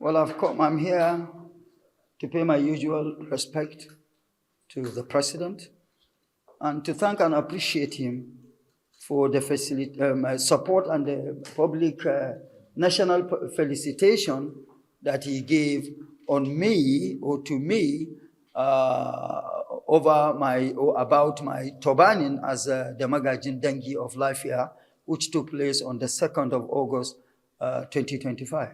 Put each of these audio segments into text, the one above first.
Well, I'm here to pay my usual respect to the President and to thank and appreciate him for the support and the public national felicitation that he gave on me or to me about my turbaning as the Magajin Dengi of Life here, which took place on the 2nd of August, 2025.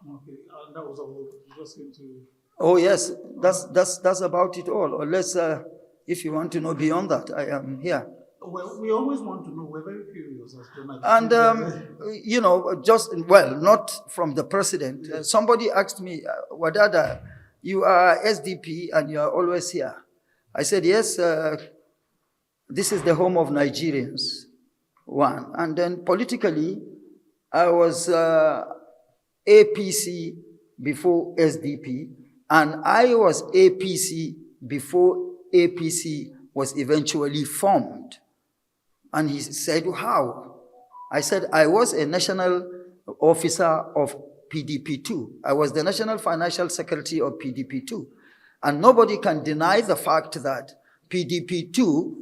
Okay, that was all. You just came to... Oh yes, that's about it all. Unless if you want to know beyond that, I am here. Well, we always want to know. We're very curious as to... And not from the president. Yes. Somebody asked me, Wadada, you are SDP and you are always here. I said, yes, this is the home of Nigerians, one. And then politically, I was APC before SDP, and I was APC before APC was eventually formed. And he said, how? I said, I was a national officer of PDP2. I was the National Financial Secretary of PDP2. And nobody can deny the fact that PDP2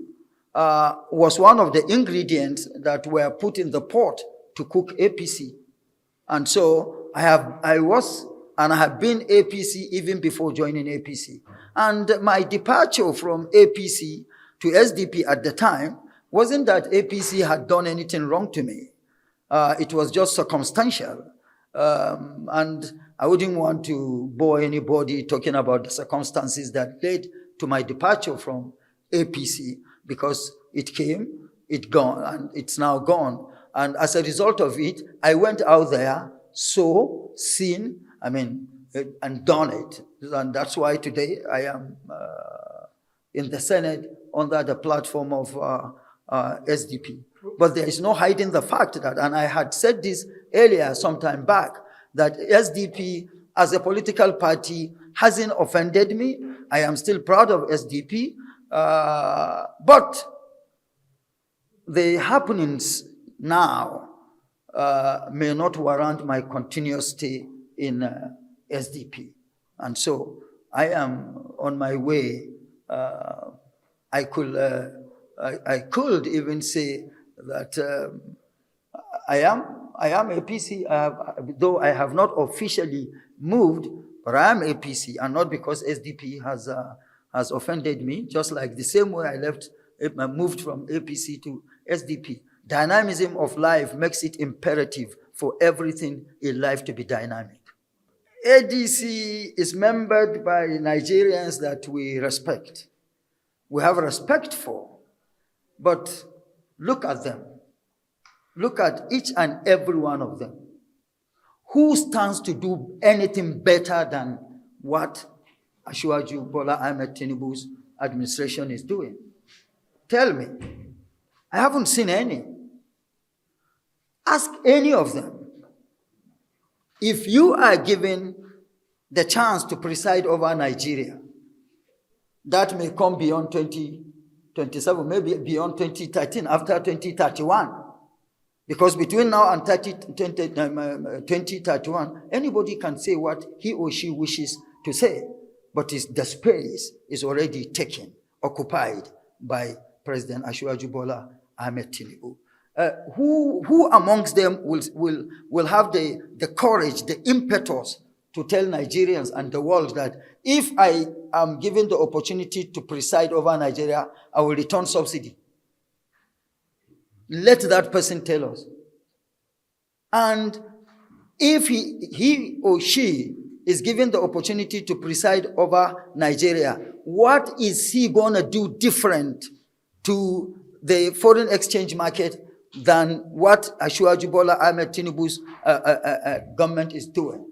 was one of the ingredients that were put in the pot to cook APC. And so I have been APC even before joining APC. And my departure from APC to SDP at the time wasn't that APC had done anything wrong to me. It was just circumstantial. And I wouldn't want to bore anybody talking about the circumstances that led to my departure from APC, because it came, it gone, and it's now gone. And as a result of it, I went out there, seen, and done it. And that's why today I am in the Senate under the platform of SDP. But there is no hiding the fact that, and I had said this earlier some time back, that SDP as a political party hasn't offended me. I am still proud of SDP. But the happenings now may not warrant my continuous stay in SDP. And so I am on my way. I could even say that I am APC, though I have not officially moved, but I am APC, and not because SDP has offended me, just like the same way I moved from APC to SDP. Dynamism of life makes it imperative for everything in life to be dynamic. ADC is membered by Nigerians that we respect. We have respect for, but look at them. Look at each and every one of them. Who stands to do anything better than what Asiwaju Bola Ahmed Tinubu's administration is doing? Tell me. I haven't seen any. Ask any of them. If you are given the chance to preside over Nigeria, that may come beyond 2027, maybe beyond 2013, after 2031. Because between now and 2031, anybody can say what he or she wishes to say, but the space is already taken, occupied by President Asiwaju Bola Ahmed Tinubu. Who amongst them will have the courage, the impetus to tell Nigerians and the world that if I am given the opportunity to preside over Nigeria, I will return subsidy? Let that person tell us. And if he or she is given the opportunity to preside over Nigeria, what is he going to do different to the foreign exchange market than what Asiwaju Bola Ahmed Tinubu's government is doing?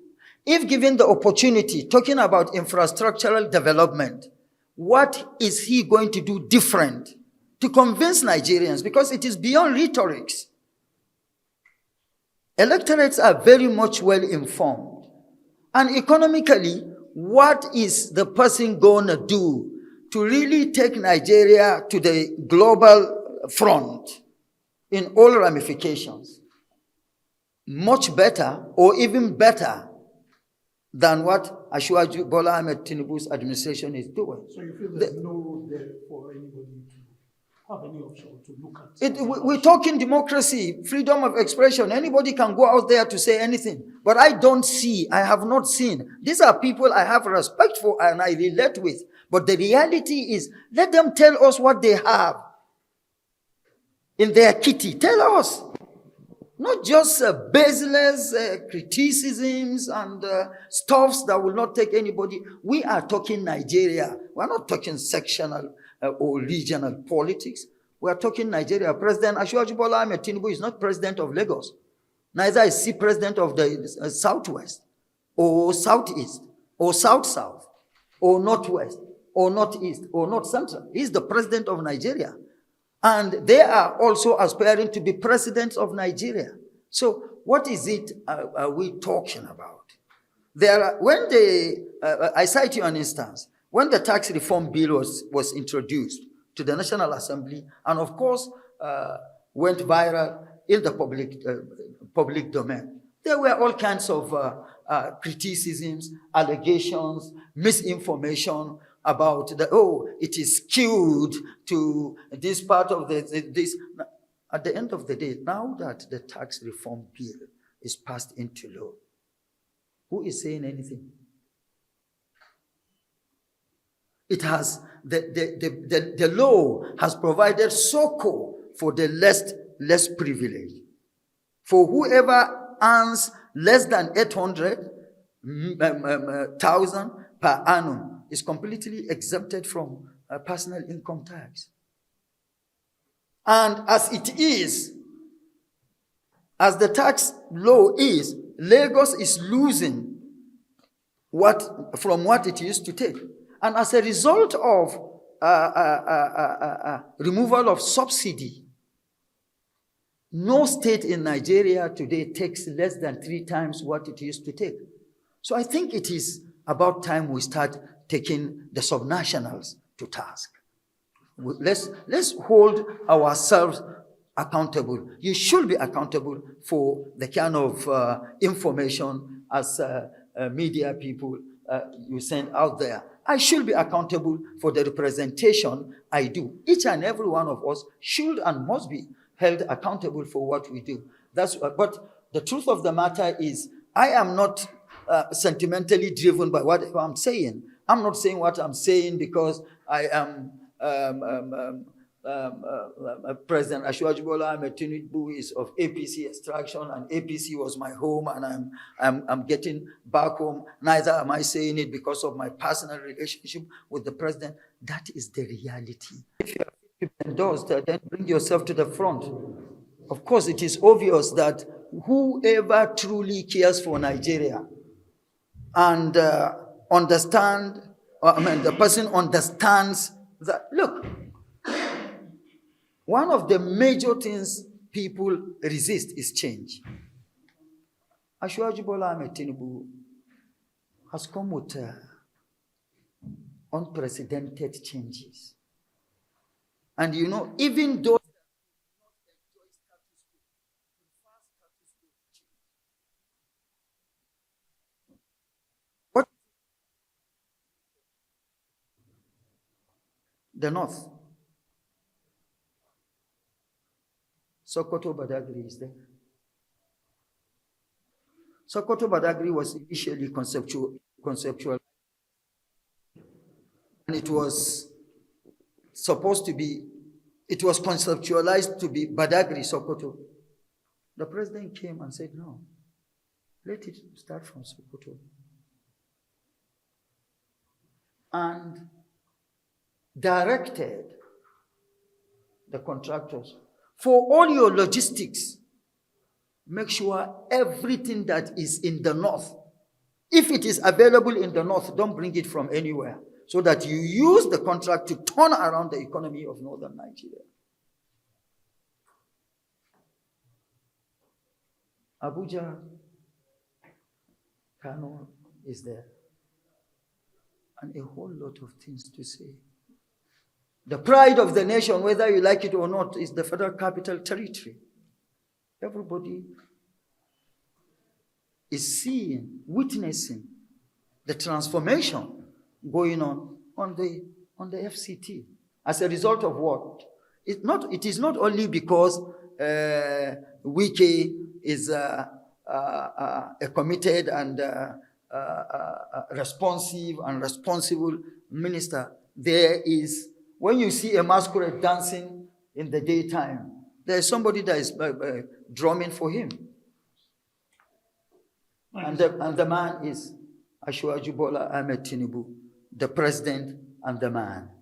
If given the opportunity, talking about infrastructural development, what is he going to do different to convince Nigerians? Because it is beyond rhetorics. Electorates are very much well informed. And economically, what is the person going to do to really take Nigeria to the global front in all ramifications? Much better, or even better, than what Ashwaju Bola Ahmed Tinubu's administration is doing. So you feel there's no road there for anybody to have any option to look at? We're talking democracy, freedom of expression. Anybody can go out there to say anything. But I have not seen. These are people I have respect for and I relate with. But the reality is, let them tell us what they have in their kitty. Tell us. Not just baseless criticisms and stuffs that will not take anybody. We are talking Nigeria. We're not talking sectional or regional politics. We're talking Nigeria. President Ashwaju Bola Ahmed Tinubu is not president of Lagos. Neither is he president of the Southwest or Southeast or South-South or Northwest or Northeast or North Central. He's the president of Nigeria. And they are also aspiring to be presidents of Nigeria. So what is it are we talking about? I cite you an instance. When the tax reform bill was introduced to the National Assembly, and of course went viral in the public domain, there were all kinds of criticisms, allegations, misinformation about it is skewed to this part of this. At the end of the day, now that the tax reform bill is passed into law, who is saying anything? It has, the law has provided succor for the less privileged. For whoever earns less than 800,000 per annum is completely exempted from personal income tax. And as it is, as the tax law is, Lagos is losing from what it used to take. And as a result of removal of subsidy, no state in Nigeria today takes less than 3 times what it used to take. So I think it is about time we start taking the subnationals to task. Let's hold ourselves accountable. You should be accountable for the kind of information as media people you send out there. I should be accountable for the representation I do. Each and every one of us should and must be held accountable for what we do. But the truth of the matter is, I am not sentimentally driven by what I'm saying. I'm not saying what I'm saying because I am President Ashwaju Bola Ahmed Tinubu is of APC extraction, and APC was my home, and I'm getting back home. Neither am I saying it because of my personal relationship with the president. That is the reality. If you are endorsed, then bring yourself to the front. Of course, it is obvious that whoever truly cares for Nigeria and the person understands that, look, one of the major things people resist is change. Ashwaju Bola Ahmed Tinubu has come with unprecedented changes. And even though the North, Sokoto Badagry is there. Sokoto Badagry was initially conceptual, and it was conceptualized to be Badagry Sokoto. The president came and said, no, let it start from Sokoto. And directed the contractors, for all your logistics, make sure everything that is in the north, if it is available in the north, don't bring it from anywhere, so that you use the contract to turn around the economy of northern Nigeria. Abuja, Kano is there, and a whole lot of things to say. The pride of the nation, whether you like it or not, is the Federal Capital Territory. Everybody is seeing, witnessing the transformation going on the FCT. As a result of what? It is not only because Wike is a committed and responsive and responsible minister. There is, when you see a masquerade dancing in the daytime, there is somebody that is drumming for him. And the man is Ashwaju Bola Ahmed Tinubu, the president and the man.